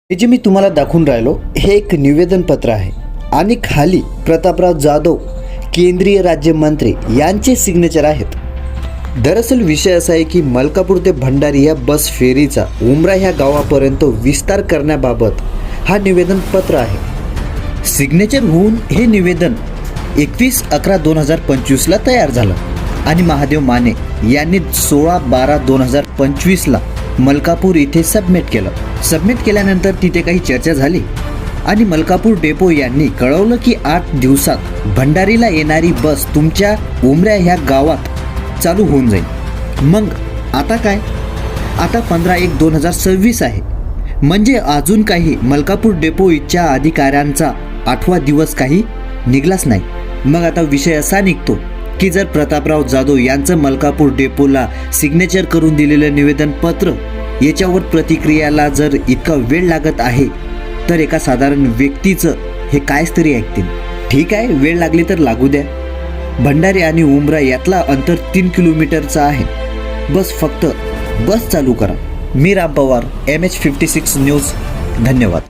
हे जे मी तुम्हाला दाखवून राहिलो हे एक निवेदन पत्र आहे आणि खाली प्रतापराव जाधव केंद्रीय राज्यमंत्री यांचे सिग्नेचर आहेत। दरअसल विषय असा आहे की मलकापूर ते भंडारी या बस फेरीचा उमरा ह्या गावापर्यंत विस्तार करण्याबाबत हा निवेदन पत्र आहे। सिग्नेचर होऊन हे निवेदन 21/11/2025 ला तयार झालं आणि महादेव माने यांनी 16/12/2025 ला मलकापूर इथे सबमिट केलं। सबमिट केल्यानंतर तिथे काही चर्चा झाली आणि मलकापूर डेपो यांनी कळवलं की 8 दिवसात भंडारीला येणारी बस तुमच्या उमऱ्या ह्या गावात चालू होऊन जाईल। मग आता काय? आता 15/1/2026 आहे, म्हणजे अजून काही मलकापूर डेपो इथच्या अधिकाऱ्यांचा 8वा दिवस काही निघलाच नाही। मग आता विषय असा निघतो की जर प्रतापराव जाधव यांचं मलकापूर डेपोला सिग्नेचर करून दिलेलं निवेदन पत्र याच्यावर प्रतिक्रियाला जर इतका वेळ लागत आहे तर एका साधारण व्यक्तीचं हे कायच तरी ऐकतील। ठीक आहे, वेळ लागली तर लागू द्या। भंडारी आणि उमरा यातला अंतर 3 किलोमीटरचा आहे। फक्त बस चालू करा। मी राम पवार, MH56 न्यूज। धन्यवाद।